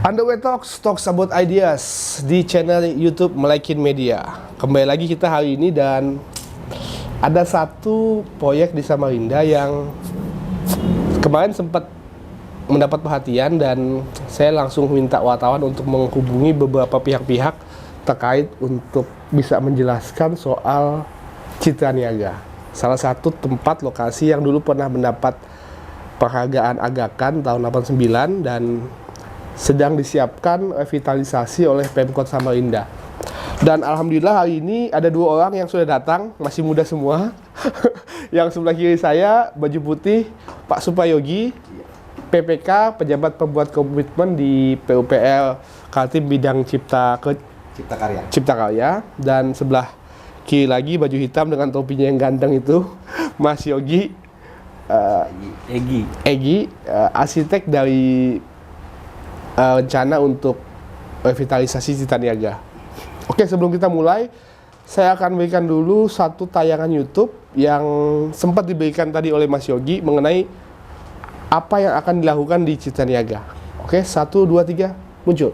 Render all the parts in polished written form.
Underway Talks about ideas di channel YouTube Melaikin Media. Kembali lagi kita hari ini dan ada satu proyek di Samarinda yang kemarin sempat mendapat perhatian dan saya langsung minta wartawan untuk menghubungi beberapa pihak-pihak terkait untuk bisa menjelaskan soal Citra Niaga. Salah satu tempat lokasi yang dulu pernah mendapat penghargaan Agakan tahun 89 dan sedang disiapkan revitalisasi oleh Pemkot Samarinda. Dan alhamdulillah hari ini ada dua orang yang sudah datang, masih muda semua. Yang sebelah kiri saya, baju putih, Pak Supayogi, PPK, pejabat pembuat komitmen di PUPR Kaltim bidang Cipta Karya. Dan sebelah kiri lagi, baju hitam dengan topinya yang ganteng itu, Mas Yogi, Egi, arsitek dari rencana untuk revitalisasi Citra Niaga. Oke, sebelum kita mulai, saya akan berikan dulu satu tayangan YouTube yang sempat diberikan tadi oleh Mas Yogi mengenai apa yang akan dilakukan di Citra Niaga. Oke, 1, 2, 3, muncul.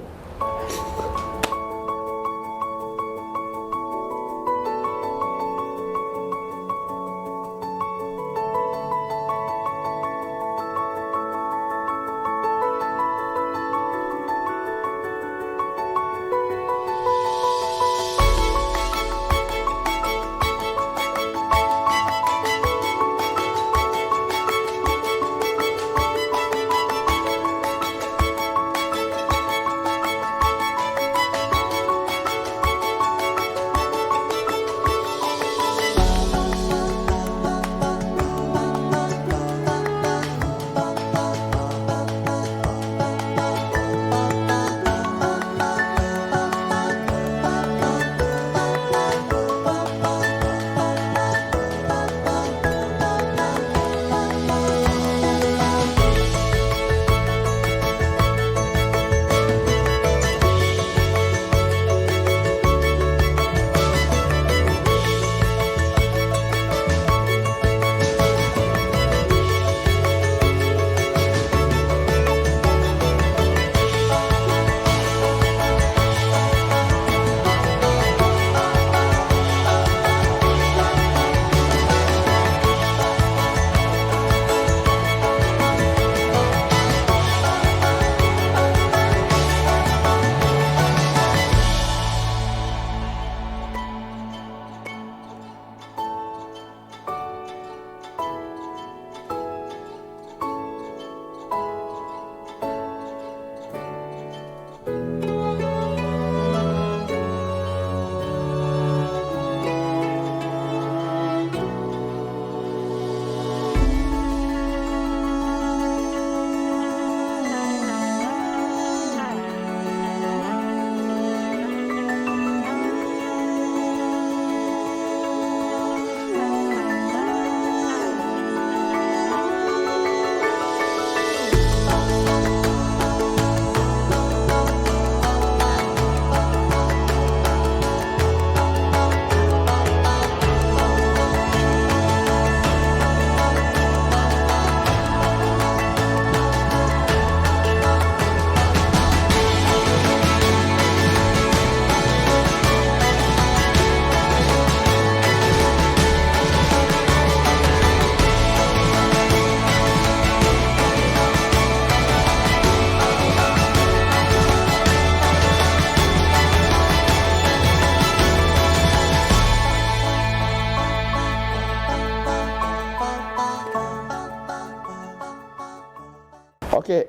Oke,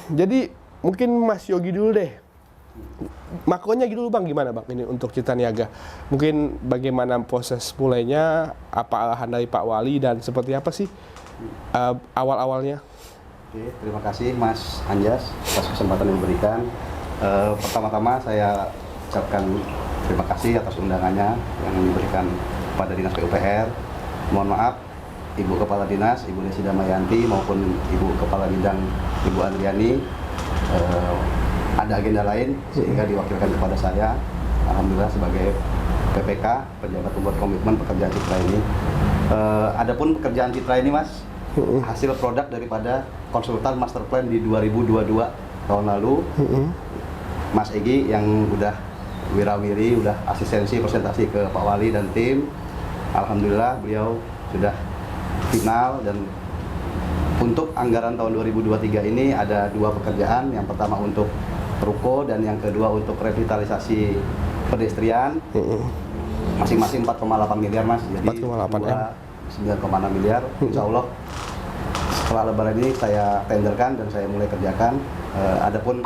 jadi mungkin Mas Yogi dulu deh. Makronya gitu dulu Bang, gimana Bang ini untuk Citra Niaga? Mungkin bagaimana proses mulainya, apa arahan dari Pak Wali dan seperti apa sih awal-awalnya? Oke, terima kasih Mas Anjas atas kesempatan yang diberikan. Pertama-tama saya ucapkan terima kasih atas undangannya yang diberikan kepada Dinas PUPR. Mohon maaf Ibu Kepala Dinas, Ibu Desi Damayanti maupun Ibu Kepala Bidang Ibu Andriani ada agenda lain sehingga diwakilkan kepada saya. Alhamdulillah sebagai PPK, pejabat pembuat komitmen pekerjaan Citra ini. Adapun pekerjaan Citra ini Mas, hasil produk daripada konsultan master plan di 2022 tahun lalu. Mas Egi yang udah wirawiri, udah asistensi presentasi ke Pak Wali dan tim. Alhamdulillah beliau sudah final, dan untuk anggaran tahun 2023 ini ada 2 pekerjaan. Yang pertama untuk ruko dan yang kedua untuk revitalisasi pedestrian. Masing-masing 4,8 miliar Mas. Jadi 4,8 M. 9,6 miliar. Insya Allah setelah Lebaran ini saya tenderkan dan saya mulai kerjakan. Adapun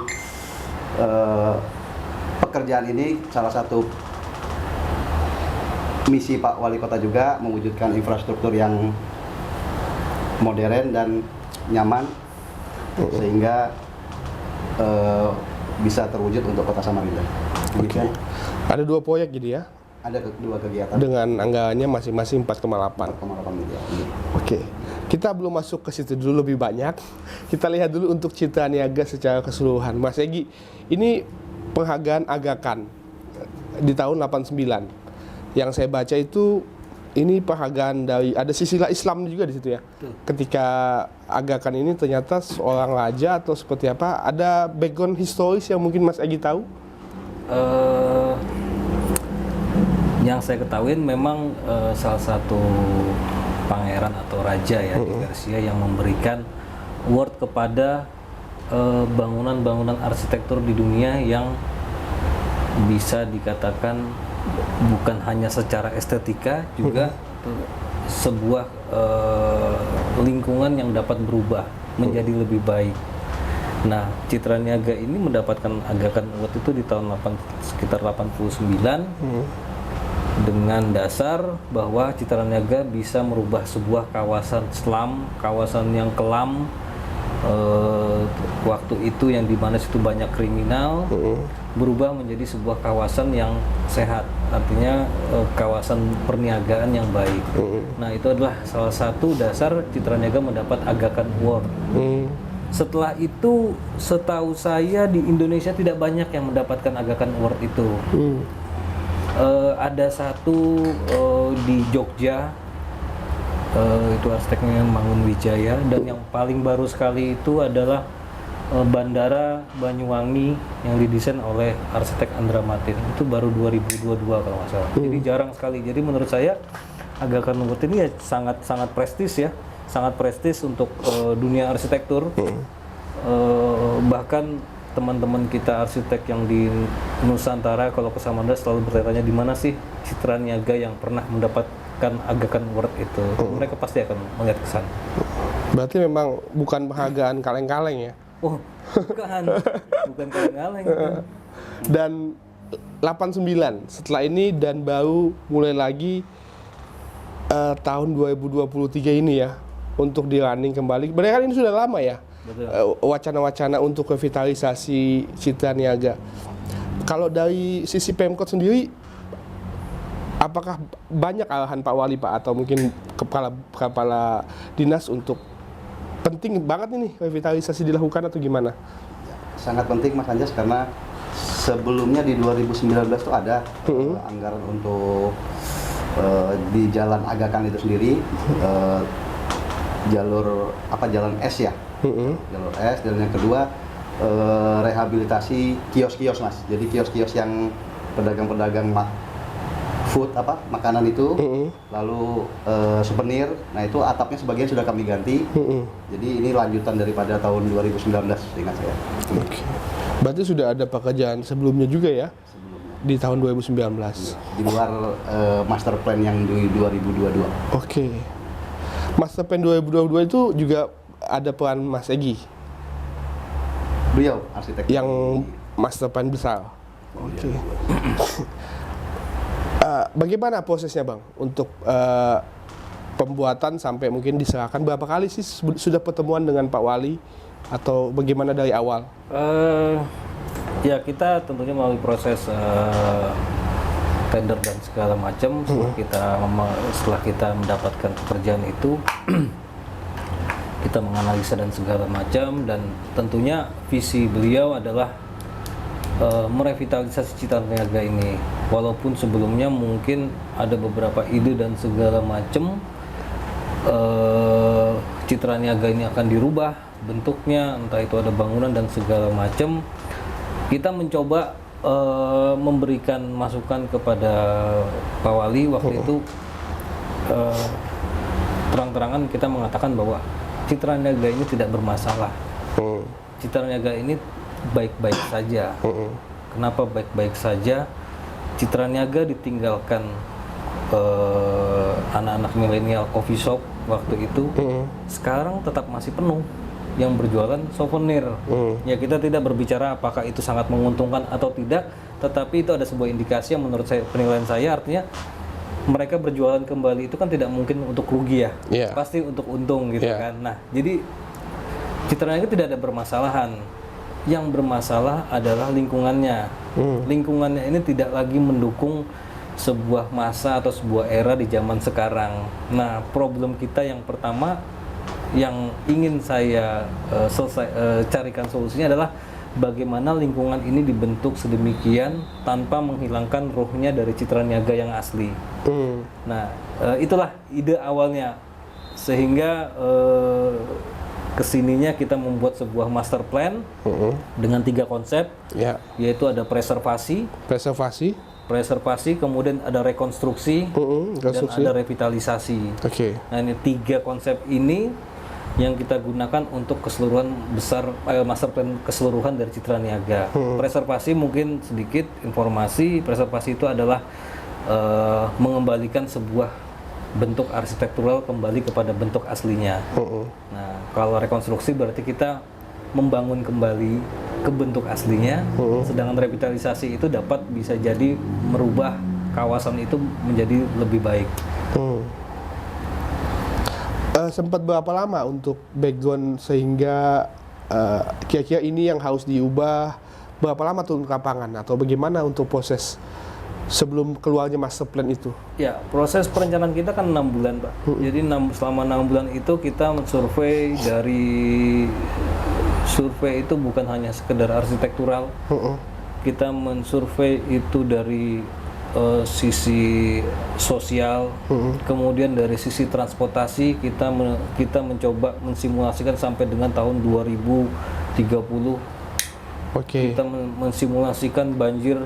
pekerjaan ini salah satu misi Pak Wali Kota juga, mewujudkan infrastruktur yang modern dan nyaman sehingga bisa terwujud untuk Kota Samarinda. Oke. Ada 2 proyek jadi ya? Ada 2 kegiatan Dengan anggarannya masing-masing 4,8. 4,8 miliar. Oke, kita belum masuk ke situ dulu lebih banyak. Kita lihat dulu untuk Citra Niaga secara keseluruhan. Mas Egi, ini penghargaan Aga Khan di tahun 89. Yang saya baca itu ini penghargaan dari, ada sisi Islam juga di situ ya. Ketika Aga Khan ini ternyata seorang raja atau seperti apa? Ada background historis yang mungkin Mas Egi tahu? Yang saya ketahui memang salah satu pangeran atau raja ya di Persia yang memberikan award kepada bangunan-bangunan arsitektur di dunia yang bisa dikatakan bukan hanya secara estetika, juga sebuah lingkungan yang dapat berubah menjadi lebih baik. Nah, Citra Niaga ini mendapatkan Aga Khan Award itu di tahun sekitar 89 dengan dasar bahwa Citra Niaga bisa merubah sebuah kawasan slum, kawasan yang kelam, waktu itu yang dimana situ banyak kriminal, berubah menjadi sebuah kawasan yang sehat, artinya kawasan perniagaan yang baik. Nah, itu adalah salah satu dasar Citra Niaga mendapat Aga Khan Award. Setelah itu, setahu saya di Indonesia tidak banyak yang mendapatkan Aga Khan Award itu. Ada satu di Jogja, itu arsiteknya Mangunwijaya, dan yang paling baru sekali itu adalah Bandara Banyuwangi yang didesain oleh arsitek Andra Matin. Itu baru 2022 kalau nggak salah. Jadi jarang sekali. Jadi menurut saya Aga Khan Award ini ya sangat prestis ya, sangat prestis untuk dunia arsitektur. Bahkan teman-teman kita arsitek yang di Nusantara kalau ke Samarinda selalu bertanya di mana sih Citra Niaga yang pernah mendapatkan Aga Khan Award itu. Mereka pasti akan melihat ke sana. Berarti memang bukan penghargaan kaleng-kaleng ya? Oh, bukan kaleng-kaleng. Dan 89 setelah ini, dan baru mulai lagi tahun 2023 ini ya untuk di running kembali. Berarti kan ini sudah lama ya? Betul. Wacana-wacana untuk revitalisasi Citra Niaga. Kalau dari sisi Pemkot sendiri, apakah banyak arahan Pak Wali Pak atau mungkin kepala dinas untuk penting banget ini revitalisasi dilakukan atau gimana? Sangat penting Mas Anjas, karena sebelumnya di 2019 itu ada anggaran untuk di Jalan Aga Khan itu sendiri, jalan S ya, jalur S, dan yang kedua rehabilitasi kios-kios Mas. Jadi kios-kios yang pedagang-pedagang food makanan itu, lalu souvenir. Nah, itu atapnya sebagian sudah kami ganti. Jadi ini lanjutan daripada tahun 2019 ingat saya. Oke. Berarti sudah ada pekerjaan sebelumnya juga ya? Di tahun 2019. Di luar master plan yang di 2022. Oke. Master plan 2022 itu juga ada peran Mas Egi? Beliau arsitek yang master plan besar. Oke. Bagaimana prosesnya Bang untuk pembuatan sampai mungkin diserahkan? Berapa kali sih sudah pertemuan dengan Pak Wali atau bagaimana dari awal? Ya, kita tentunya melalui proses tender dan segala macam. Setelah kita mendapatkan pekerjaan itu, kita menganalisa dan segala macam, dan tentunya visi beliau adalah merevitalisasi Citra Niaga ini. Walaupun sebelumnya mungkin ada beberapa ide dan segala macam, Citra Niaga ini akan dirubah bentuknya, entah itu ada bangunan dan segala macam. Kita mencoba memberikan masukan kepada Pak Wali waktu itu, terang-terangan kita mengatakan bahwa Citra Niaga ini tidak bermasalah. Citra Niaga ini baik-baik saja. Kenapa baik-baik saja? Citra Niaga ditinggalkan anak-anak milenial coffee shop waktu itu, sekarang tetap masih penuh yang berjualan souvenir. Ya, kita tidak berbicara apakah itu sangat menguntungkan atau tidak, tetapi itu ada sebuah indikasi yang menurut saya, penilaian saya, artinya mereka berjualan kembali itu kan tidak mungkin untuk rugi ya, pasti untuk untung gitu kan. Nah, jadi Citra Niaga tidak ada permasalahan. Yang bermasalah adalah lingkungannya. Lingkungannya ini tidak lagi mendukung sebuah masa atau sebuah era di zaman sekarang. Nah, problem kita yang pertama yang ingin saya carikan solusinya adalah bagaimana lingkungan ini dibentuk sedemikian tanpa menghilangkan ruhnya dari Citra Niaga yang asli. Nah, itulah ide awalnya, sehingga kesininya kita membuat sebuah master plan dengan 3 konsep, yaitu ada preservasi, kemudian ada rekonstruksi, dan ada revitalisasi. Nah, ini 3 konsep ini yang kita gunakan untuk keseluruhan besar master plan keseluruhan dari Citra Niaga. Preservasi mungkin sedikit informasi. Preservasi itu adalah mengembalikan sebuah bentuk arsitektural kembali kepada bentuk aslinya. Nah, kalau rekonstruksi berarti kita membangun kembali ke bentuk aslinya, sedangkan revitalisasi itu dapat bisa jadi merubah kawasan itu menjadi lebih baik. Sempat berapa lama untuk background sehingga kira-kira ini yang harus diubah? Berapa lama tuh untuk lapangan atau bagaimana untuk proses sebelum keluarnya master plan itu? Ya, proses perencanaan kita kan 6 bulan, Pak. Jadi selama 6 bulan itu kita mensurvei. Dari survei itu bukan hanya sekedar arsitektural. Kita mensurvei itu dari sisi sosial, kemudian dari sisi transportasi kita mencoba mensimulasikan sampai dengan tahun 2030. Kita mensimulasikan banjir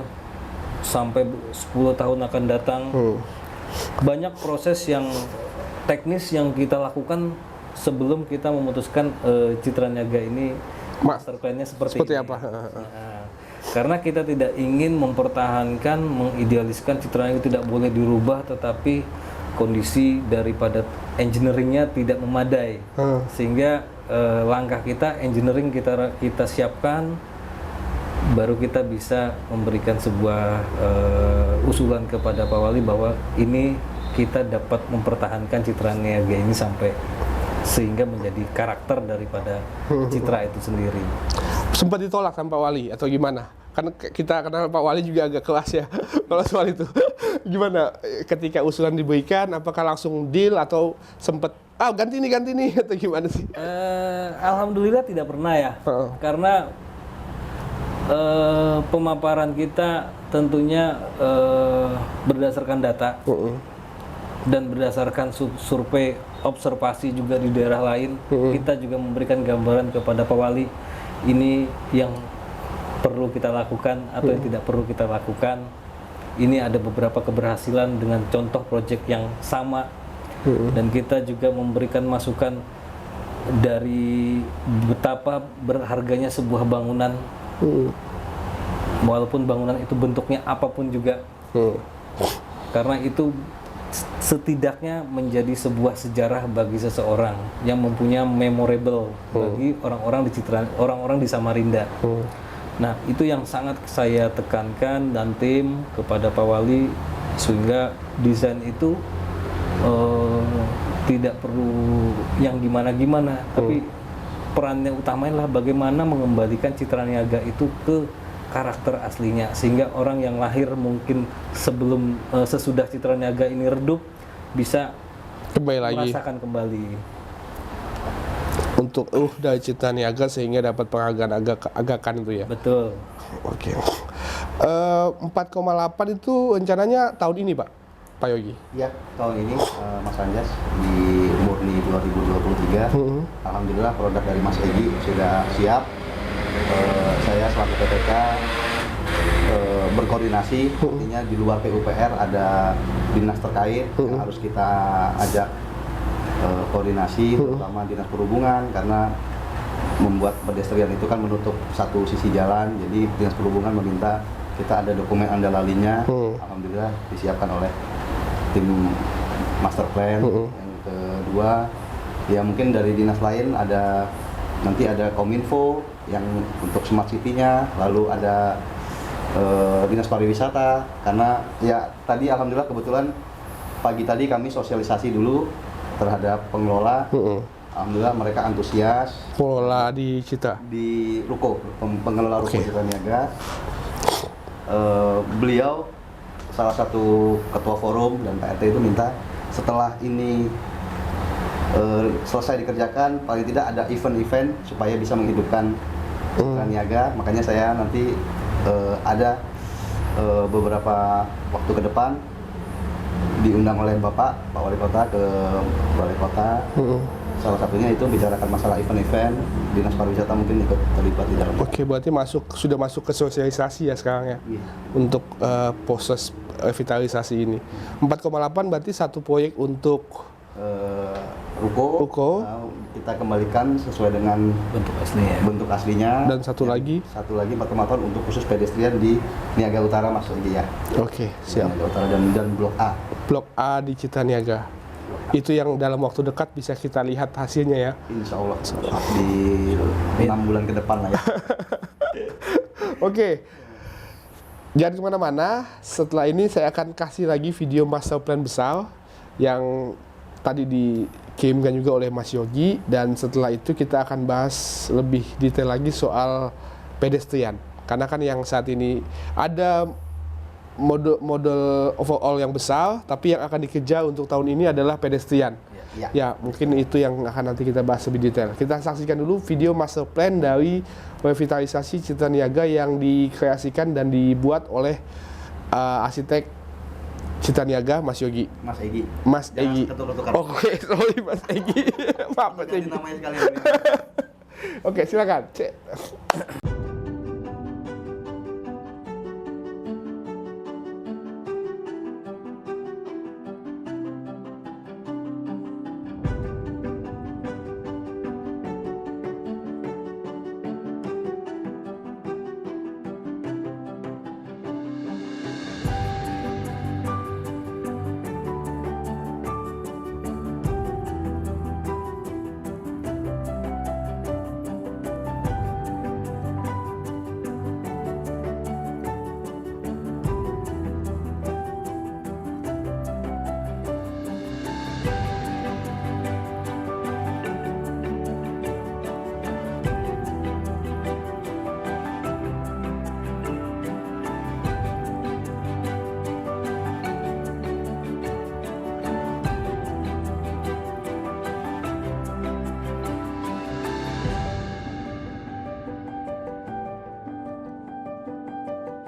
sampai 10 tahun akan datang. Banyak proses yang teknis yang kita lakukan sebelum kita memutuskan Citra Niaga ini master plan-nya seperti apa. Karena kita tidak ingin mempertahankan, mengidealiskan Citra Niaga tidak boleh dirubah, tetapi kondisi daripada engineering-nya tidak memadai. Sehingga langkah kita, engineering kita siapkan, baru kita bisa memberikan sebuah usulan kepada Pak Wali bahwa ini kita dapat mempertahankan Citra Niaga ini sampai sehingga menjadi karakter daripada Citra itu sendiri. Sempat ditolak sama Pak Wali atau gimana? Karena kita kenal Pak Wali juga agak kelas ya kalau soal itu. Gimana ketika usulan diberikan, apakah langsung deal atau sempat ganti nih atau gimana sih? Alhamdulillah tidak pernah ya. Karena pemaparan kita tentunya berdasarkan data dan berdasarkan survei observasi juga di daerah lain. Kita juga memberikan gambaran kepada Pak Wali ini yang perlu kita lakukan atau yang tidak perlu kita lakukan. Ini ada beberapa keberhasilan dengan contoh proyek yang sama, dan kita juga memberikan masukan dari betapa berharganya sebuah bangunan, walaupun bangunan itu bentuknya apapun juga, karena itu setidaknya menjadi sebuah sejarah bagi seseorang yang mempunyai memorable bagi orang-orang di Samarinda. Nah, itu yang sangat saya tekankan dan tim kepada Pak Wali, sehingga desain itu tidak perlu yang gimana-gimana, tapi perannya utamanya adalah bagaimana mengembalikan Citra Niaga itu ke karakter aslinya, sehingga orang yang lahir mungkin sesudah Citra Niaga ini redup bisa kembali lagi, merasakan kembali untuk dari Citra Niaga sehingga dapat penghargaan agakan itu ya. Betul. 4,8 itu rencananya tahun ini, Pak? Pak Yogi? Ya, tahun ini Mas Anjas di Murni 2023, alhamdulillah produk dari Mas Egi sudah siap. Saya selaku PPK berkoordinasi, artinya di luar PUPR ada dinas terkait yang harus kita ajak koordinasi, terutama dinas perhubungan, karena membuat pedestrian itu kan menutup satu sisi jalan, jadi dinas perhubungan meminta kita ada dokumen andalalinya. Alhamdulillah disiapkan oleh tim master plan. Yang kedua, ya mungkin dari dinas lain nanti ada Kominfo yang untuk smart city-nya, lalu ada dinas pariwisata, karena ya tadi alhamdulillah kebetulan pagi tadi kami sosialisasi dulu terhadap pengelola. Alhamdulillah mereka antusias. Pengelola di Citra? Di Ruko, pengelola Ruko Citra Niaga. Beliau salah satu ketua forum dan Pak RT itu minta setelah ini selesai dikerjakan, paling tidak ada event-event supaya bisa menghidupkan Citra Niaga. Makanya saya nanti ada beberapa waktu ke depan diundang oleh Pak Wali Kota ke Balai Kota. Salah satunya itu bicarakan masalah event-event, dinas pariwisata mungkin ikut terlibat di dalam. Oke, berarti sudah masuk ke sosialisasi ya sekarang ya, untuk proses revitalisasi ini. 4,8 berarti satu proyek untuk Ruko. Kita kembalikan sesuai dengan bentuk aslinya. Dan satu lagi 4,8 untuk khusus pedestrian di Niaga Utara, Mas Egi ya. Oke, siap. Niaga Utara dan Blok A. Blok A di Citra Niaga. Itu yang dalam waktu dekat bisa kita lihat hasilnya ya. Insya Allah di 6 bulan ke depan lah ya. Oke. Jangan kemana-mana. Setelah ini saya akan kasih lagi video master plan besar yang tadi dikirimkan juga oleh Mas Yogi, dan setelah itu kita akan bahas lebih detail lagi soal pedestrian. Karena kan yang saat ini ada model overall yang besar, tapi yang akan dikejar untuk tahun ini adalah pedestrian. Ya, mungkin itu yang akan nanti kita bahas lebih detail. Kita saksikan dulu video master plan dari revitalisasi Citra Niaga yang dikreasikan dan dibuat oleh arsitek Citra Niaga, Mas Yogi. Mas Egi. Mas Jangan Egi. ketukar-tukar. Oke, sorry Mas Egi. Maaf Mas Egi. Namanya sekalian. Oke, silakan. Cek.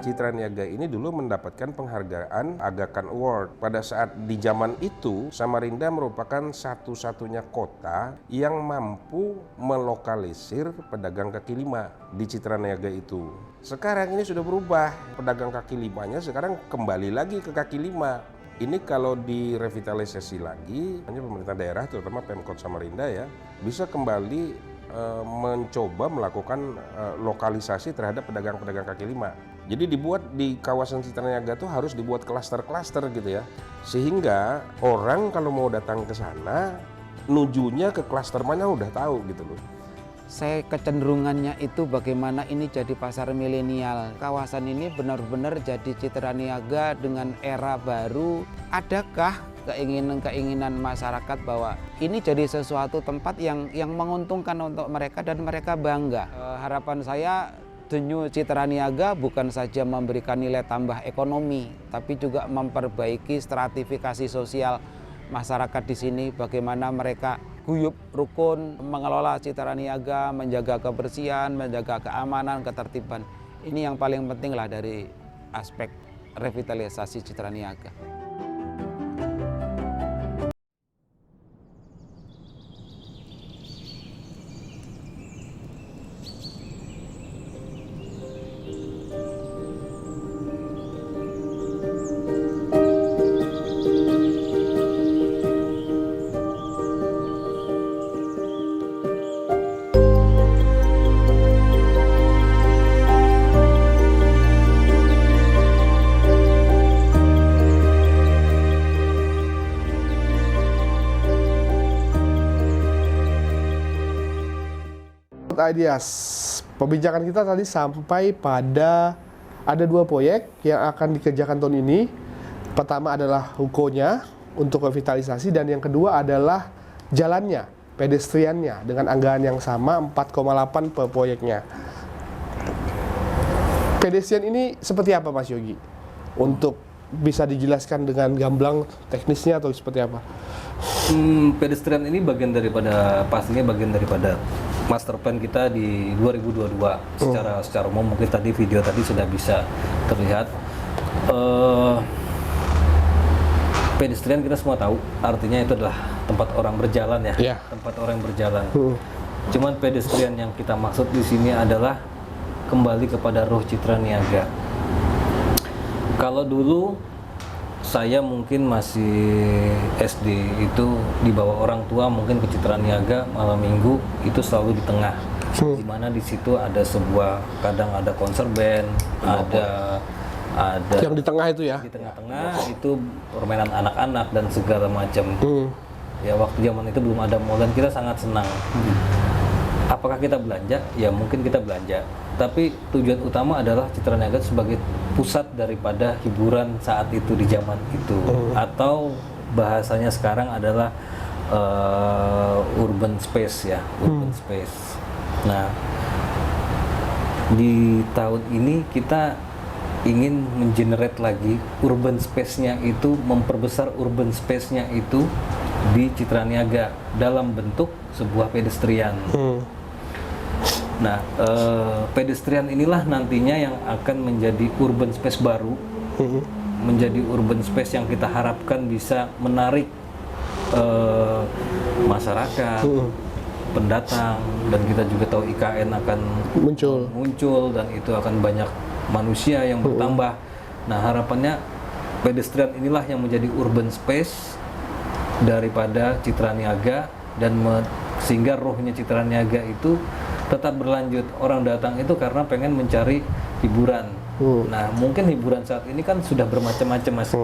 Citra Niaga ini dulu mendapatkan penghargaan Aga Khan Award. Pada saat di zaman itu, Samarinda merupakan satu-satunya kota yang mampu melokalisir pedagang kaki lima di Citra Niaga itu. Sekarang ini sudah berubah, pedagang kaki limanya sekarang kembali lagi ke kaki lima. Ini kalau direvitalisasi lagi, hanya pemerintah daerah terutama Pemkot Samarinda ya, bisa kembali mencoba melakukan lokalisasi terhadap pedagang-pedagang kaki lima. Jadi dibuat di kawasan Citra Niaga tuh harus dibuat klaster-klaster gitu ya. Sehingga orang kalau mau datang ke sana, nujunya ke klaster mana udah tahu gitu loh. Saya kecenderungannya itu bagaimana ini jadi pasar milenial. Kawasan ini benar-benar jadi Citra Niaga dengan era baru. Adakah keinginan masyarakat bahwa ini jadi sesuatu tempat yang menguntungkan untuk mereka dan mereka bangga? Harapan saya The New Citra Niaga bukan saja memberikan nilai tambah ekonomi, tapi juga memperbaiki stratifikasi sosial masyarakat di sini, bagaimana mereka guyup rukun mengelola Citra Niaga, menjaga kebersihan, menjaga keamanan, ketertiban. Ini yang paling penting lah dari aspek revitalisasi Citra Niaga. Ideas. Pembicaraan kita tadi sampai pada ada 2 proyek yang akan dikerjakan tahun ini. Pertama adalah rukonya untuk revitalisasi, dan yang kedua adalah jalannya, pedestriannya dengan anggaran yang sama 4,8 per proyeknya. Pedestrian ini seperti apa Mas Yogi? Untuk bisa dijelaskan dengan gamblang teknisnya atau seperti apa? Pedestrian ini pastinya bagian daripada master plan kita di 2022. Secara umum mungkin tadi video tadi sudah bisa terlihat. Pedestrian kita semua tahu artinya itu adalah tempat orang berjalan ya. Yeah. Tempat orang berjalan. Cuman pedestrian yang kita maksud di sini adalah kembali kepada roh Citra Niaga. Kalau dulu saya mungkin masih SD, itu dibawa orang tua mungkin ke Citra Niaga malam minggu, itu selalu di tengah, di mana di situ ada sebuah, kadang ada konser band, ada Yang di tengah itu ya? di tengah-tengah itu permainan anak-anak dan segala macam. Ya waktu zaman itu belum ada mall dan kita sangat senang. Apakah kita belanja? Ya mungkin kita belanja. Tapi tujuan utama adalah Citra Niaga sebagai pusat daripada hiburan saat itu di zaman itu. Atau bahasanya sekarang adalah urban space ya, urban space. Nah, di tahun ini kita ingin mengenerate lagi urban space-nya itu, memperbesar urban space-nya itu di Citra Niaga dalam bentuk sebuah pedestrian. Nah, pedestrian inilah nantinya yang akan menjadi urban space baru, menjadi urban space yang kita harapkan bisa menarik masyarakat, pendatang, dan kita juga tahu IKN akan muncul dan itu akan banyak manusia yang bertambah. Nah, harapannya pedestrian inilah yang menjadi urban space daripada Citra Niaga, dan sehingga rohnya Citra Niaga itu tetap berlanjut. Orang datang itu karena pengen mencari hiburan. Nah, mungkin hiburan saat ini kan sudah bermacam-macam, Mas.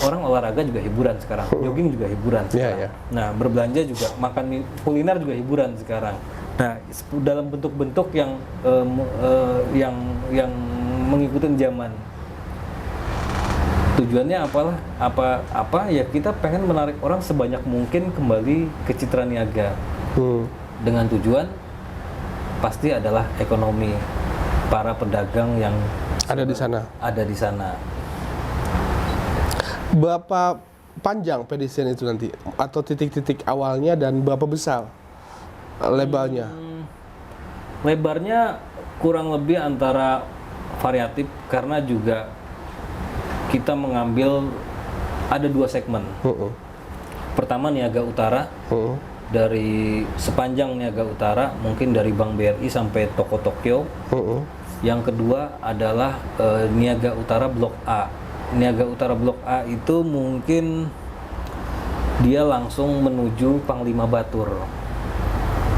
Orang olahraga juga hiburan sekarang, jogging juga hiburan sekarang. Nah, berbelanja juga, makan kuliner juga hiburan sekarang. Nah, dalam bentuk-bentuk yang mengikuti zaman. Tujuannya apa ya, kita pengen menarik orang sebanyak mungkin kembali ke Citra Niaga. Dengan tujuan pasti adalah ekonomi para pedagang yang ada di sana. Berapa panjang pedestrian itu nanti, atau titik-titik awalnya, dan berapa besar lebarnya? Lebarnya kurang lebih antara variatif, karena juga kita mengambil ada 2 segmen. Pertama Niaga Utara, dari sepanjang Niaga Utara mungkin dari Bank BRI sampai Toko Tokyo. Yang kedua adalah Niaga Utara Blok A. Niaga Utara Blok A itu mungkin dia langsung menuju Panglima Batur.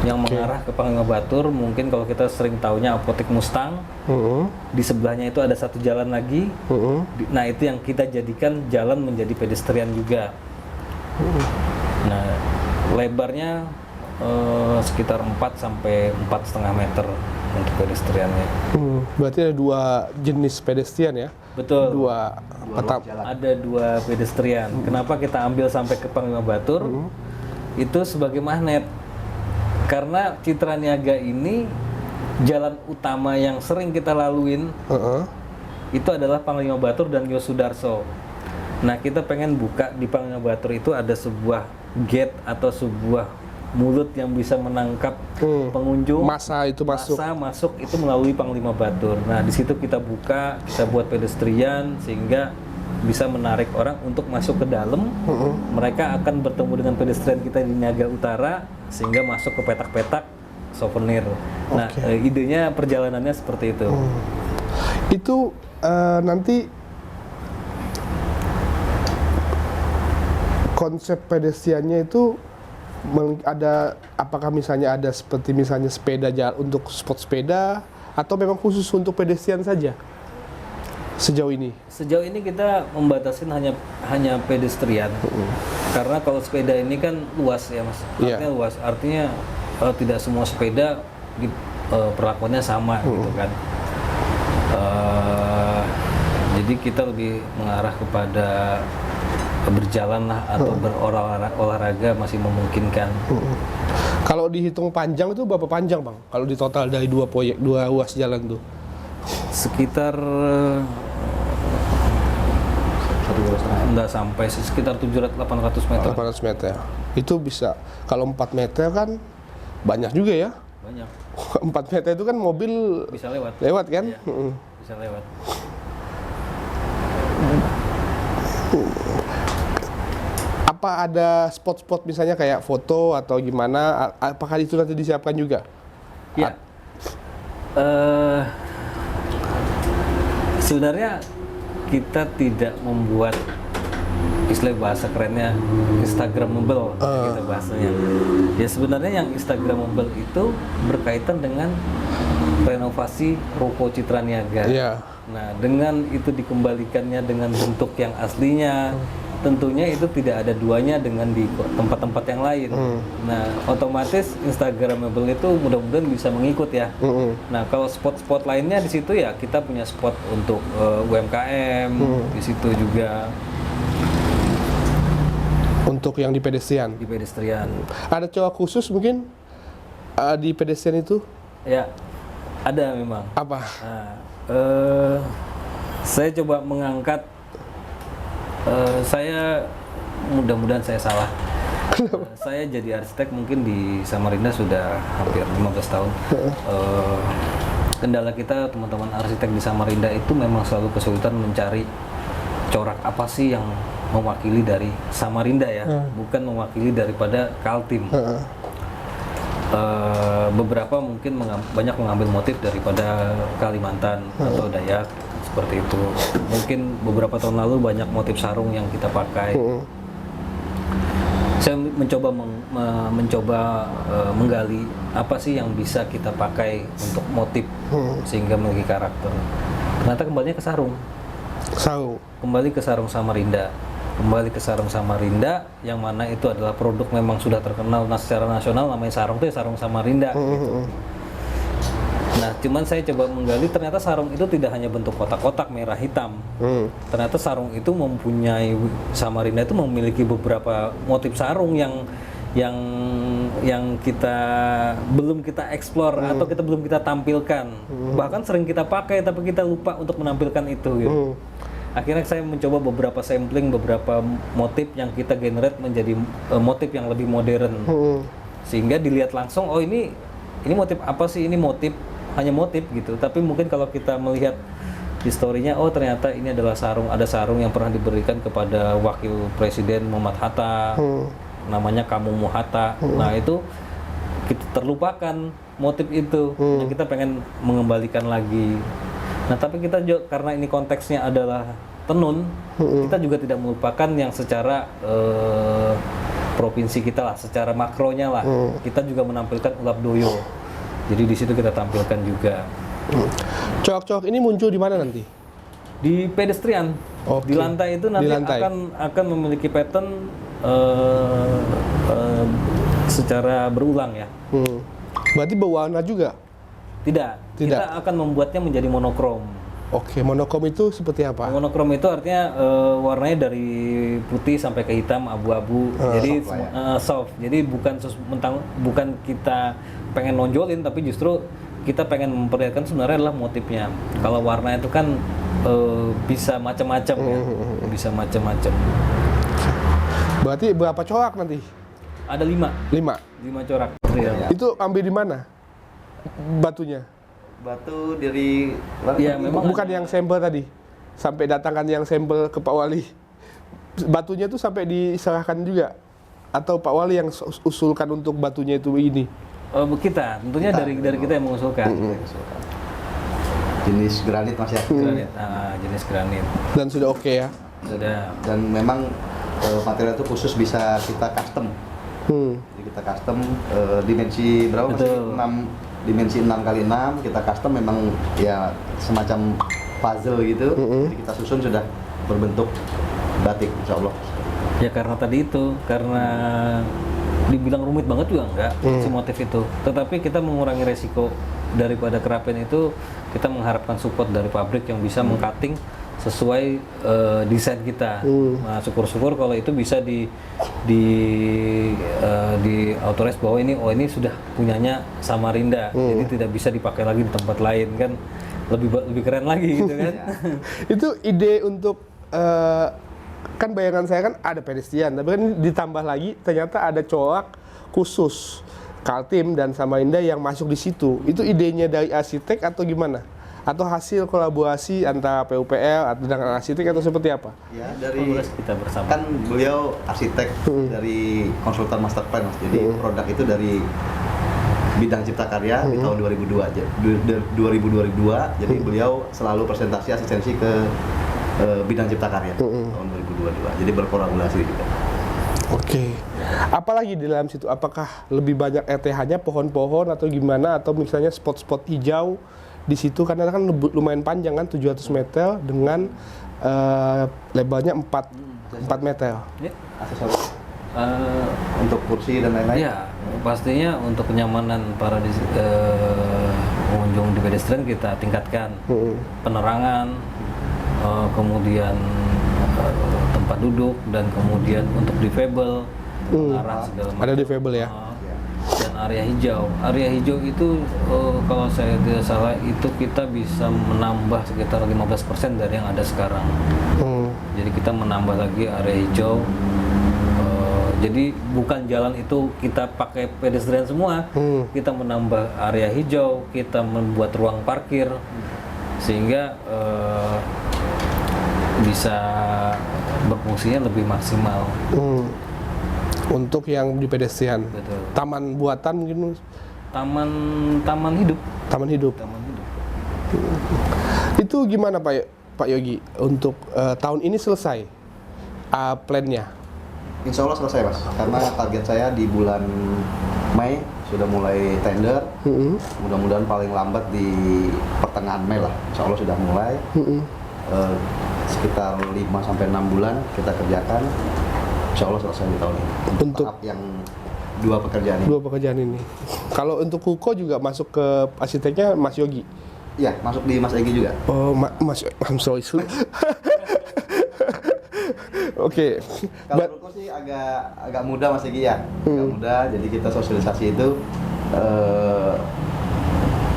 Yang mengarah ke Panglima Batur, mungkin kalau kita sering taunya Apotek Mustang. Di sebelahnya itu ada satu jalan lagi. Nah, itu yang kita jadikan jalan menjadi pedestrian juga. Nah, lebarnya sekitar 4 sampai 4,5 meter untuk pedestriannya. Berarti ada 2 jenis pedestrian ya? Betul. Ada 2 pedestrian. Kenapa kita ambil sampai ke Panglima Batur? Itu sebagai magnet. Karena Citra Niaga ini jalan utama yang sering kita laluin itu adalah Panglima Batur dan Yosudarso. Nah, kita pengen buka di Panglima Batur itu ada sebuah gate atau sebuah mulut yang bisa menangkap pengunjung. Masa masuk itu melalui Panglima Batur. Nah, di situ kita buka, kita buat pedestrian sehingga bisa menarik orang untuk masuk ke dalam. Mereka akan bertemu dengan pedestrian kita di Niaga Utara sehingga masuk ke petak-petak souvenir. Nah, idenya perjalanannya seperti itu. Itu nanti konsep pedestriannya itu ada, apakah misalnya ada seperti misalnya sepeda jalan untuk spot sepeda, atau memang khusus untuk pedestrian saja sejauh ini? Sejauh ini kita membatasin hanya pedestrian. Karena kalau sepeda ini kan luas ya, Mas. Artinya luas. Artinya tidak semua sepeda perlakuannya sama gitu kan. Jadi kita lebih mengarah kepada berjalan lah atau berolahraga masih memungkinkan. Kalau dihitung panjang itu berapa panjang Bang? Kalau di total dari dua ruas jalan tuh? Sekitar nggak sampai, sekitar 700-800 meter. 800 meter. Itu bisa. Kalau 4 meter kan banyak juga ya. Banyak. 4 meter itu kan mobil Bisa lewat. lewat kan? Iya, bisa lewat. Apa ada spot-spot misalnya kayak foto atau gimana? Apakah itu nanti disiapkan juga? Ya. Sebenarnya kita tidak membuat istilah bahasa kerennya Instagramable gitu bahasanya. Ya sebenarnya yang Instagramable itu berkaitan dengan renovasi ruko Citra Niaga. Iya. Nah, dengan itu dikembalikannya dengan bentuk yang aslinya, tentunya itu tidak ada duanya dengan di tempat-tempat yang lain. Nah, otomatis Instagramable itu mudah-mudahan bisa mengikut ya. Nah, kalau spot-spot lainnya di situ ya kita punya spot untuk UMKM di situ juga. Untuk yang di pedestrian. Di pedestrian. Ada celah khusus mungkin di pedestrian itu? Ya, ada memang. Apa? Nah, saya coba mengangkat, saya mudah-mudahan saya salah. Saya jadi arsitek mungkin di Samarinda sudah hampir 15 tahun. Kendala kita teman-teman arsitek di Samarinda itu memang selalu kesulitan mencari corak apa sih yang mewakili dari Samarinda ya, bukan mewakili daripada Kaltim. Beberapa mungkin banyak mengambil motif daripada Kalimantan atau Dayak seperti itu. Mungkin beberapa tahun lalu banyak motif sarung yang kita pakai. Saya mencoba menggali apa sih yang bisa kita pakai untuk motif sehingga memiliki karakter. Ternyata kembalinya ke sarung. Kembali ke sarung Samarinda. Kembali ke sarung Samarinda, yang mana itu adalah produk memang sudah terkenal secara nasional, namanya sarung itu ya sarung Samarinda gitu. Nah, cuman saya coba menggali, ternyata sarung itu tidak hanya bentuk kotak-kotak merah hitam. Ternyata sarung itu mempunyai, Samarinda itu memiliki beberapa motif sarung yang kita belum kita eksplor atau kita belum kita tampilkan. Bahkan sering kita pakai tapi kita lupa untuk menampilkan itu gitu. Akhirnya saya mencoba beberapa sampling, beberapa motif yang kita generate menjadi motif yang lebih modern. Sehingga dilihat langsung, oh ini motif apa sih? Ini motif, hanya motif gitu. Tapi mungkin kalau kita melihat historinya, oh ternyata ini adalah sarung, ada sarung yang pernah diberikan kepada Wakil Presiden Muhammad Hatta, namanya Kamumu Hatta. Nah itu kita terlupakan motif itu, yang kita pengen mengembalikan lagi. Nah tapi kita juga, karena ini konteksnya adalah tenun, kita juga tidak melupakan yang secara provinsi kita lah, secara makronya lah. Kita juga menampilkan ulap doyo. Jadi di situ kita tampilkan juga. Corak-corak ini muncul di mana nanti? Di pedestrian. Oke. Di lantai itu nanti akan memiliki pattern secara berulang ya. Berarti berwarna juga? Tidak. Kita akan membuatnya menjadi monokrom. Oke, monokrom itu seperti apa? Monokrom itu artinya warnanya dari putih sampai ke hitam, abu-abu. Jadi soft. Jadi bukan kita pengen nonjolin, tapi justru kita pengen memperlihatkan sebenarnya adalah motifnya. Kalau warna itu kan bisa macam-macam ya. Bisa macam-macam. Berarti berapa corak nanti? Ada 5 corak. Ya. Itu ambil di mana batunya? Batu dari Ya memang Bukan yang sampel tadi, sampai datangkan yang sampel ke Pak Wali. Batunya itu sampai diserahkan juga, atau Pak Wali yang usulkan untuk batunya itu ini? Kita tentunya dari kita yang mengusulkan. Jenis granit Mas ya. Granit, jenis granit. Dan sudah oke ya? Sudah. Dan memang material itu khusus bisa kita custom. Jadi kita custom dimensi berapa Mas? Betul. Dimensi 6x6 kita custom, memang ya semacam puzzle gitu. Jadi kita susun sudah berbentuk batik insya Allah. Ya karena tadi itu, karena dibilang rumit banget juga enggak si motif itu, tetapi kita mengurangi resiko daripada kerapian itu. Kita mengharapkan support dari pabrik yang bisa meng-cutting sesuai desain kita. Nah, syukur-syukur kalau itu bisa di authorize bahwa ini sudah punyanya Samarinda, jadi tidak bisa dipakai lagi di tempat lain, kan lebih keren lagi gitu kan. Itu ide untuk kan bayangan saya kan ada pedestrian, tapi kan ditambah lagi ternyata ada coak khusus Kaltim dan Samarinda yang masuk di situ. Itu idenya dari arsitek atau gimana? Atau hasil kolaborasi antara PUPR atau dengan arsitek atau seperti apa? Ya, dari Kolaborasi kita bersama. kan beliau arsitek dari konsultan master plan, Mas. Jadi produk itu dari bidang cipta karya di tahun 2002 aja. 2002, jadi beliau selalu presentasi asistensi ke bidang cipta karya tahun 2022. Jadi berkolaborasi juga. Oke. Apalagi di dalam situ? Apakah lebih banyak RTH-nya, pohon-pohon atau gimana? Atau misalnya spot-spot hijau di situ? Karena kan lumayan panjang kan, 700 meter dengan lebarnya 4 meter. Ya. Aksesoris untuk kursi dan lain-lain. Ya, pastinya untuk kenyamanan para pengunjung di pedestrian kita tingkatkan. Penerangan, kemudian tempat duduk, dan kemudian untuk difabel, arah segala macam. Ada difabel ya? Dan area hijau. Area hijau itu kalau saya tidak salah itu kita bisa menambah sekitar 15% dari yang ada sekarang. Jadi kita menambah lagi area hijau. Jadi bukan jalan itu kita pakai pedestrian semua, kita menambah area hijau, kita membuat ruang parkir sehingga bisa berfungsinya lebih maksimal. Untuk yang di pedestrian. Betul. Taman buatan mungkin. Taman hidup. Taman hidup. Itu gimana Pak Yogi untuk tahun ini selesai plan-nya? Insya Allah selesai, Mas. Karena target saya di bulan Mei sudah mulai tender. Mudah-mudahan paling lambat di pertengahan Mei lah. Insya Allah sudah mulai. Sekitar 5-6 bulan kita kerjakan. Insya Allah selesai di tahun ini. Untuk tahap yang dua pekerjaan ini. Kalau untuk Kuko juga masuk ke arsiteknya Mas Yogi? Iya, masuk di Mas Egi juga. Oh, Mas, I'm sorry. Oke. Kalau Ruko sih agak mudah Mas Egi ya. Agak mudah, jadi kita sosialisasi itu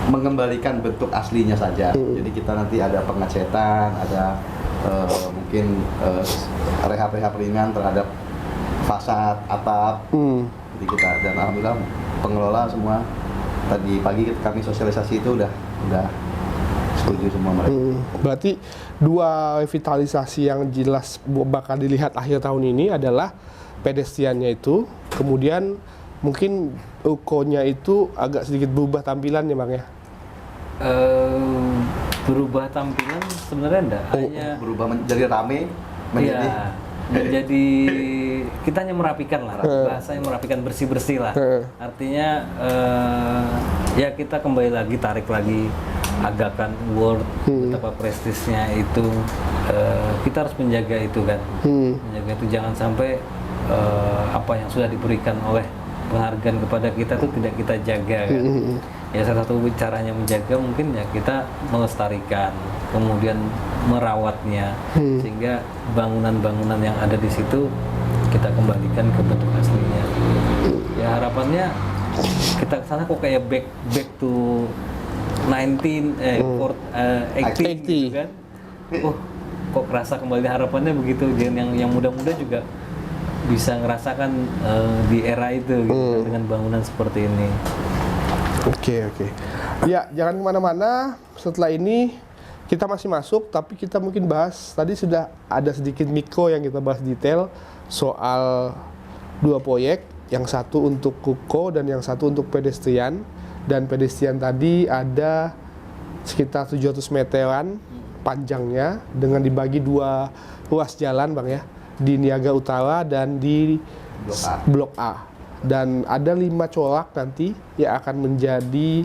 mengembalikan bentuk aslinya saja. Jadi kita nanti ada pengecetan, ada mungkin rehab-rehab ringan terhadap fasad, atap. Jadi kita, dan alhamdulillah pengelola semua tadi pagi kami sosialisasi itu udah setuju semua mereka. Berarti dua revitalisasi yang jelas bakal dilihat akhir tahun ini adalah pedestriannya itu, kemudian mungkin Rukonya itu agak sedikit berubah tampilannya Bang ya? Berubah tampilan sebenarnya enggak, hanya Berubah menjadi rame, menjadi kita hanya merapikan lah, bahasanya merapikan, bersih-bersih lah. Artinya ya kita kembali lagi, tarik lagi agakan World, betapa prestisnya itu, kita harus menjaga itu kan, menjaga itu, jangan sampai apa yang sudah diberikan oleh penghargaan kepada kita itu tidak kita jaga kan. Ya salah satu caranya menjaga mungkin ya kita melestarikan, kemudian merawatnya, sehingga bangunan-bangunan yang ada di situ kita kembalikan ke bentuk aslinya. Ya harapannya kita kesana kok kayak back to 18 gitu kan. Kok kerasa kembali, harapannya begitu. Dan yang muda-muda juga bisa ngerasakan di era itu gitu, dengan bangunan seperti ini. Oke. Ya, jangan kemana-mana. Setelah ini kita masih masuk, tapi kita mungkin bahas, tadi sudah ada sedikit mikro yang kita bahas detail soal dua proyek, yang satu untuk Kuko dan yang satu untuk pedestrian. Dan pedestrian tadi ada sekitar 700 meteran panjangnya dengan dibagi dua ruas jalan Bang ya, di Niaga Utara dan di Blok A. Dan ada 5 corak nanti yang akan menjadi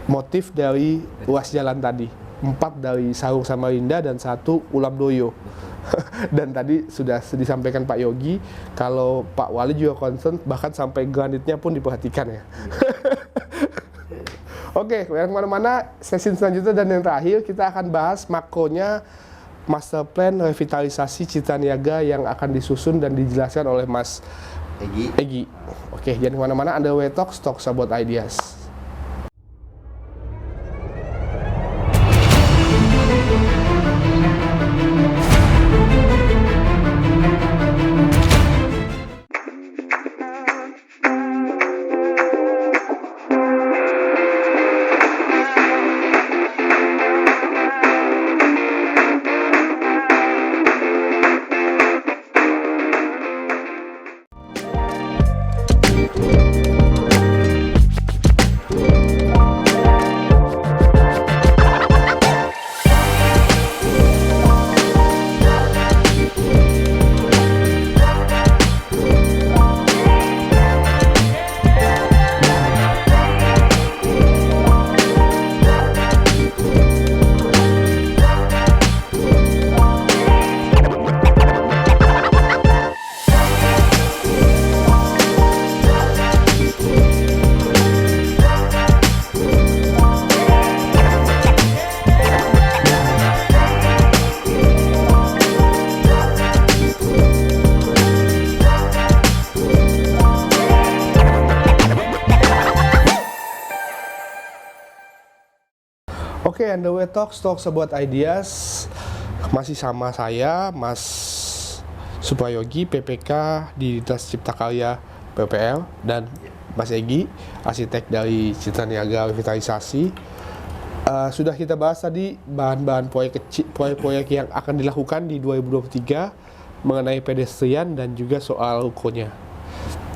motif dari ruas jalan tadi. 4 dari Sarung Samarinda dan 1 Ulam Doyo. Dan tadi sudah disampaikan Pak Yogi kalau Pak Wali juga concern, bahkan sampai granitnya pun diperhatikan ya. Oke, yang mana-mana sesi selanjutnya dan yang terakhir kita akan bahas makronya master plan revitalisasi Citra Niaga yang akan disusun dan dijelaskan oleh Mas Egi. Oke, jangan kemana-mana, Underway Talks about ideas. Oke, Underway Talks about ideas. Masih sama saya, Mas Suprayogi, PPK di Dinas Cipta Karya PPL, dan Mas Egi, arsitek dari Citra Niaga Revitalisasi. Sudah kita bahas tadi bahan-bahan proyek yang akan dilakukan di 2023 mengenai pedestrian dan juga soal ukurnya.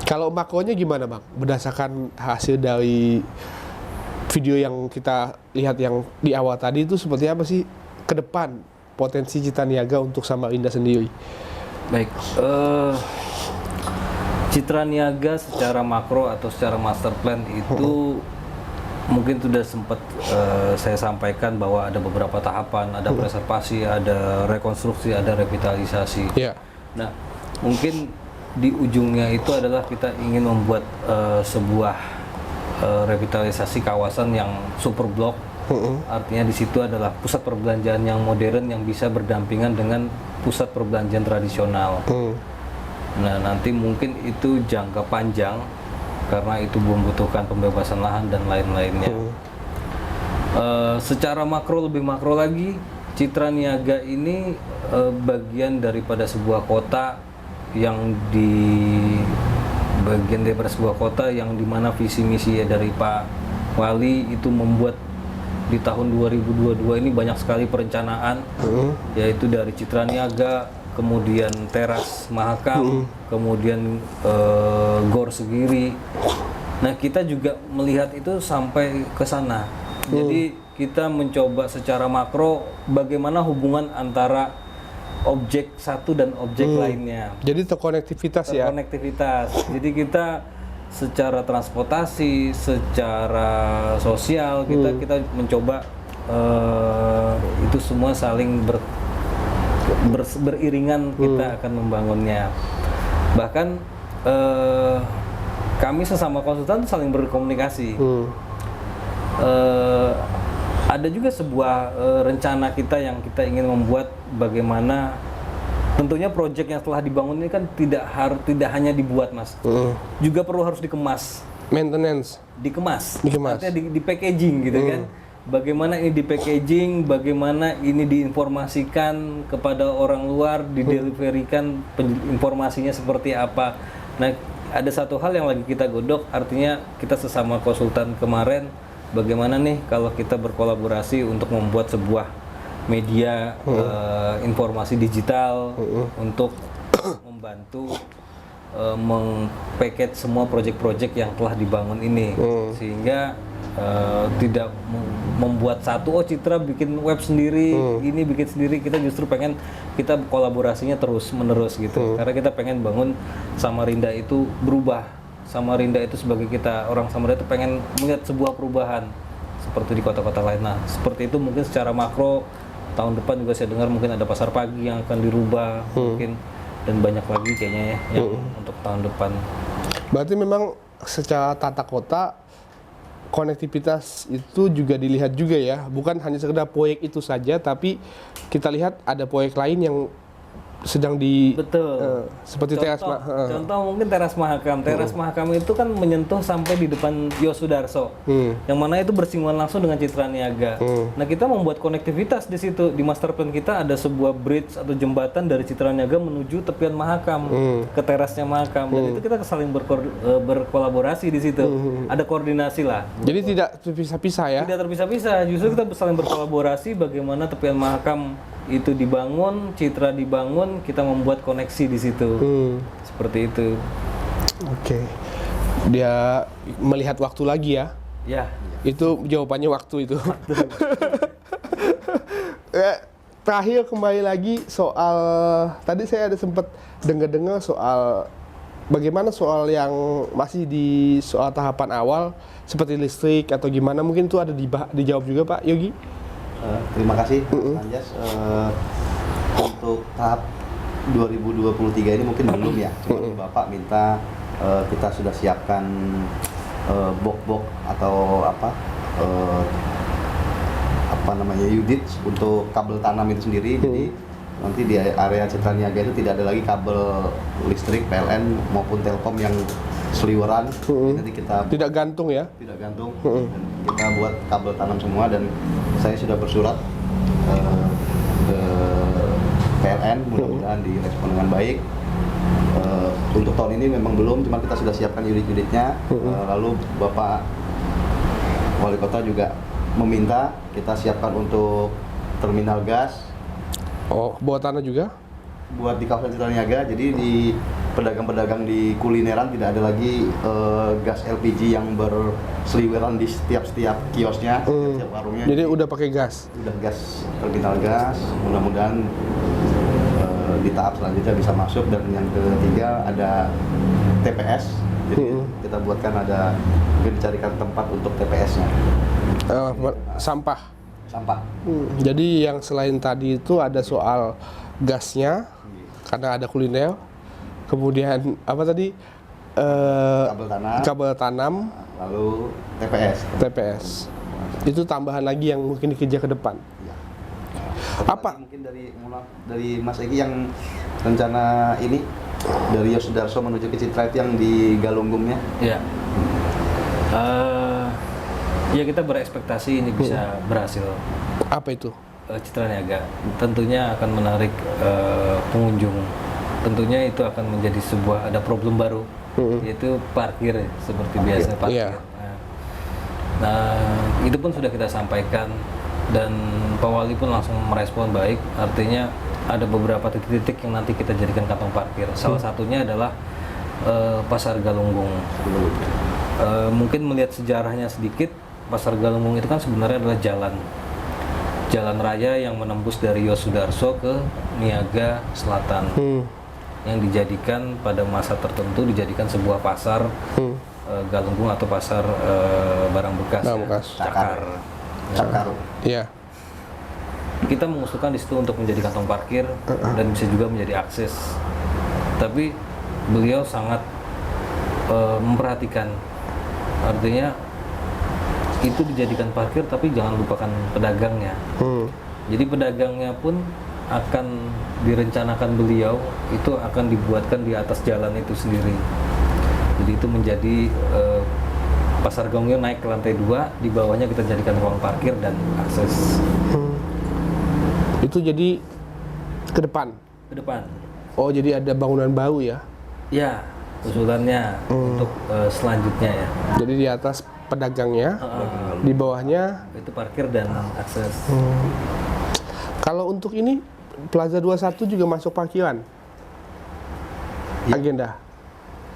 Kalau makronya gimana Bang? Berdasarkan hasil dari video yang kita lihat yang di awal tadi itu seperti apa sih ke depan potensi Citra Niaga untuk Samarinda sendiri? Baik, Citra Niaga secara makro atau secara master plan itu mungkin sudah sempat saya sampaikan bahwa ada beberapa tahapan, ada preservasi, ada rekonstruksi, ada revitalisasi. Yeah. Nah, mungkin di ujungnya itu adalah kita ingin membuat sebuah revitalisasi kawasan yang super blok. Artinya di situ adalah pusat perbelanjaan yang modern yang bisa berdampingan dengan pusat perbelanjaan tradisional. Nah, nanti mungkin itu jangka panjang karena itu membutuhkan pembebasan lahan dan lain-lainnya. Secara makro, lebih makro lagi, Citra Niaga ini bagian daripada sebuah kota yang dimana visi misi dari Pak Wali itu membuat di tahun 2022 ini banyak sekali perencanaan, yaitu dari Citra Niaga, kemudian teras Mahakam, kemudian Gor Segiri. Nah, kita juga melihat itu sampai ke sana. Jadi kita mencoba secara makro bagaimana hubungan antara objek satu dan objek lainnya. Jadi terkonektivitas ya? Terkonektivitas. Jadi kita secara transportasi, secara sosial, kita mencoba itu semua saling beriringan kita akan membangunnya. Bahkan kami sesama konsultan saling berkomunikasi. Ada juga sebuah rencana kita yang kita ingin membuat bagaimana tentunya proyek yang telah dibangun ini kan tidak hanya dibuat Mas, juga harus dikemas. Maintenance. Dikemas. Dikemas. Artinya di packaging gitu kan. Bagaimana ini di packaging, bagaimana ini diinformasikan kepada orang luar, dideliverikan informasinya seperti apa. Nah, ada satu hal yang lagi kita godok, artinya kita sesama konsultan kemarin, bagaimana nih kalau kita berkolaborasi untuk membuat sebuah media informasi digital untuk membantu meng-package semua proyek-proyek yang telah dibangun ini, sehingga tidak membuat satu Citra bikin web sendiri, ini bikin sendiri. Kita justru pengen kita kolaborasinya terus menerus gitu, karena kita pengen bangun Samarinda itu berubah. Samarinda itu sebagai kita orang Samarinda itu pengen melihat sebuah perubahan seperti di kota-kota lain. Nah, seperti itu mungkin secara makro tahun depan juga saya dengar mungkin ada pasar pagi yang akan dirubah mungkin, dan banyak lagi kayaknya ya yang untuk tahun depan. Berarti memang secara tata kota konektivitas itu juga dilihat juga ya, bukan hanya sekedar proyek itu saja, tapi kita lihat ada proyek lain yang sedang di Betul. seperti Contoh mungkin teras Mahakam. Teras Mahakam itu kan menyentuh sampai di depan Yosudarso, yang mana itu bersinggungan langsung dengan Citra Niaga. Nah, kita membuat konektivitas di situ. Di master plan kita ada sebuah bridge atau jembatan dari Citra Niaga menuju tepian Mahakam ke terasnya Mahakam, dan itu kita saling berkolaborasi di situ. Ada koordinasi lah. Jadi tidak terpisah-pisah ya. Tidak terpisah-pisah, justru kita saling berkolaborasi bagaimana tepian Mahakam itu dibangun, Citra dibangun, kita membuat koneksi di situ. Seperti itu. Oke. Dia melihat waktu lagi ya. Ya. Itu jawabannya waktu itu. Terakhir kembali lagi soal tadi saya ada sempat dengar-dengar soal bagaimana soal yang masih di soal tahapan awal seperti listrik atau gimana, mungkin itu ada dijawab juga Pak Yogi. Terima kasih Mas Anjas. Untuk tahap 2023 ini mungkin belum ya. Cuma Bapak minta kita sudah siapkan box-box atau apa namanya unit untuk kabel tanam itu sendiri. Jadi nanti di area Citra Niaga itu tidak ada lagi kabel listrik PLN maupun Telkom yang seliweran. Nanti kita Tidak gantung ya. tidak gantung, dan kita buat kabel tanam semua, dan saya sudah bersurat ke PLN, mudah-mudahan direspon dengan baik. Untuk tahun ini memang belum, cuma kita sudah siapkan unit-unitnya. Lalu Bapak Wali Kota juga meminta kita siapkan untuk terminal gas. Oh, bawah tanah juga? Buat di kawasan Citra Niaga, jadi di pedagang-pedagang di kulineran tidak ada lagi gas LPG yang berseliweran di setiap kiosnya, setiap warungnya. Jadi udah pakai gas. Udah gas, terminal gas. Mudah-mudahan di tahap selanjutnya bisa masuk. Dan yang ketiga ada TPS. Jadi kita buatkan mungkin dicarikan tempat untuk TPS-nya. Sampah. Jadi Jadi yang selain tadi itu ada soal gasnya, karena ada kuliner. Kemudian apa tadi? Kabel tanam, lalu TPS. Itu tambahan lagi yang mungkin dikejar ke depan. Ya. Apa? Mungkin dari Mas Egi yang rencana ini dari Yosudarso menuju ke Citra itu yang di Galunggungnya. Ya. Ya, kita berekspektasi ini bisa berhasil. Apa itu? Citra Niaga tentunya akan menarik pengunjung. Tentunya itu akan menjadi ada problem baru, yaitu parkir seperti biasa parkir. Iya. Nah, itu pun sudah kita sampaikan dan Pak Wali pun langsung merespon baik. Artinya ada beberapa titik-titik yang nanti kita jadikan kantong parkir. Salah satunya adalah Pasar Galunggung. Mungkin melihat sejarahnya sedikit, Pasar Galunggung itu kan sebenarnya adalah jalan raya yang menembus dari Yosudarso ke Niaga Selatan, yang dijadikan pada masa tertentu dijadikan sebuah pasar Galunggung atau pasar barang bekas, Cakar. Iya. Kita mengusulkan di situ untuk menjadi kantong parkir dan bisa juga menjadi akses. Tapi beliau sangat memperhatikan, artinya itu dijadikan parkir tapi jangan lupakan pedagangnya. Jadi pedagangnya pun akan direncanakan beliau itu akan dibuatkan di atas jalan itu sendiri. Jadi itu menjadi Pasar Galunggung naik ke lantai 2, di bawahnya kita jadikan ruang parkir dan akses. Itu jadi ke depan. Ke depan. Oh, jadi ada bangunan baru ya? Ya, usulannya untuk selanjutnya ya. Jadi di atas pedagangnya, di bawahnya itu parkir dan akses. Kalau untuk ini Plaza 21 juga masuk parkiran. Ya. Agenda.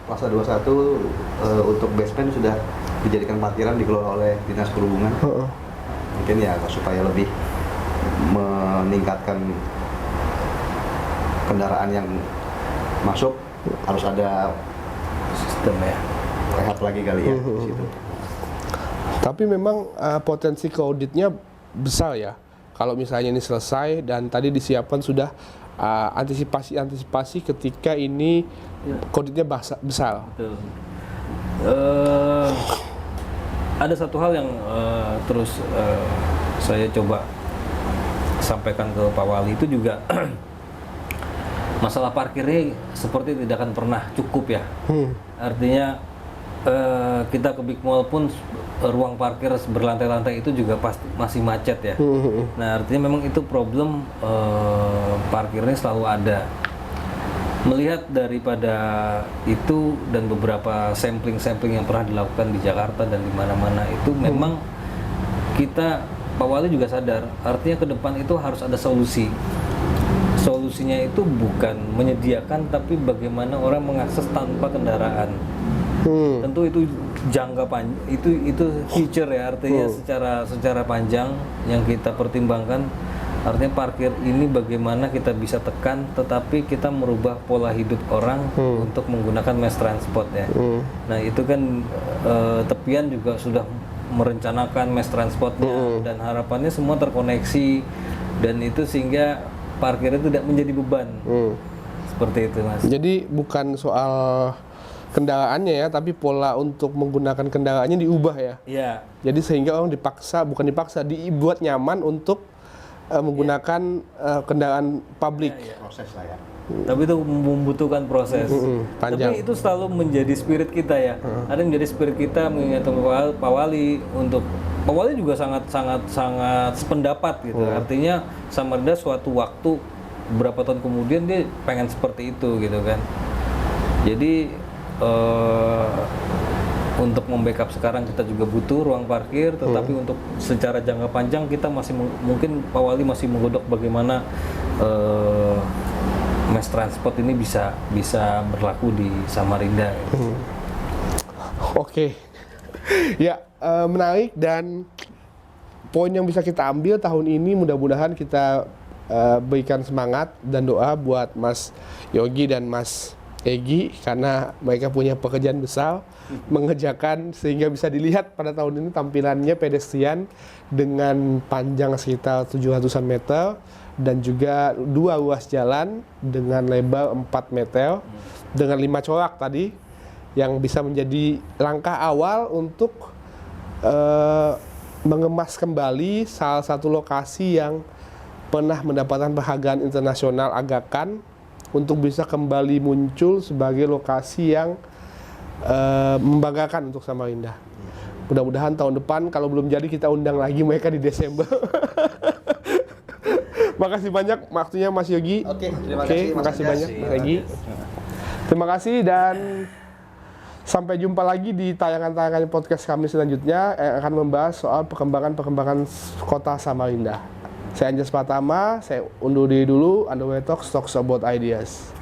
Plaza 21 untuk basement sudah dijadikan parkiran, dikelola oleh Dinas Perhubungan. Mungkin ya supaya lebih meningkatkan kendaraan yang masuk, harus ada Sistem ya. rehat lagi kali ya di situ. Tapi memang potensi keauditnya besar ya. kalau misalnya ini selesai dan tadi disiapkan sudah antisipasi ketika ini kondisinya besar. Betul. Ada satu hal yang terus saya coba sampaikan ke Pak Wali itu juga masalah parkirnya seperti tidak akan pernah cukup ya. Artinya kita ke Big Mall pun ruang parkir berlantai-lantai itu juga pasti masih macet ya. Nah artinya memang itu problem parkirnya selalu ada. Melihat daripada itu dan beberapa sampling yang pernah dilakukan di Jakarta dan di mana-mana itu memang kita, Pak Wali juga sadar, artinya ke depan itu harus ada solusi. Solusinya itu bukan menyediakan tapi bagaimana orang mengakses tanpa kendaraan. Tentu itu jangka panjang, itu future ya, artinya secara panjang yang kita pertimbangkan. Artinya parkir ini bagaimana kita bisa tekan, tetapi kita merubah pola hidup orang untuk menggunakan mass transport ya. Nah itu kan Tepian juga sudah merencanakan mass transportnya dan harapannya semua terkoneksi dan itu sehingga parkir itu tidak menjadi beban. Seperti itu Mas. Jadi bukan soal kendaraannya ya, tapi pola untuk menggunakan kendaraannya diubah ya. Iya. Jadi sehingga orang dibuat nyaman untuk menggunakan kendaraan publik. Proses lah ya. Tapi itu membutuhkan proses. Panjang. Tapi itu selalu menjadi spirit kita ya. Ada yang menjadi spirit kita mengingatkan Pak Wali untuk Pak Wali juga sangat sependapat gitu. Artinya Samarinda suatu waktu beberapa tahun kemudian dia pengen seperti itu gitu kan. Jadi untuk membackup sekarang kita juga butuh ruang parkir, tetapi untuk secara jangka panjang kita masih mungkin Pak Wali masih menggodok bagaimana mass transport ini bisa berlaku di Samarinda. Oke. Ya, menarik dan poin yang bisa kita ambil tahun ini mudah-mudahan kita berikan semangat dan doa buat Mas Yogi dan Mas Egi karena mereka punya pekerjaan besar mengerjakan sehingga bisa dilihat pada tahun ini tampilannya pedestrian dengan panjang sekitar 700-an meter dan juga 2 ruas jalan dengan lebar 4 meter dengan 5 corak tadi yang bisa menjadi langkah awal untuk mengemas kembali salah satu lokasi yang pernah mendapatkan penghargaan internasional Aga Khan untuk bisa kembali muncul sebagai lokasi yang membanggakan untuk Samarinda. Mudah-mudahan tahun depan kalau belum jadi kita undang lagi mereka di Desember. Makasih banyak waktunya Mas Yogi. Oke, terima kasih Mas makasih Anjas. banyak Mas Yogi. Terima kasih dan sampai jumpa lagi di tayangan-tayangan podcast kami selanjutnya yang akan membahas soal perkembangan kota Samarinda. Saya Anjas Pratama, saya undur diri dulu. Underway Talks about ideas.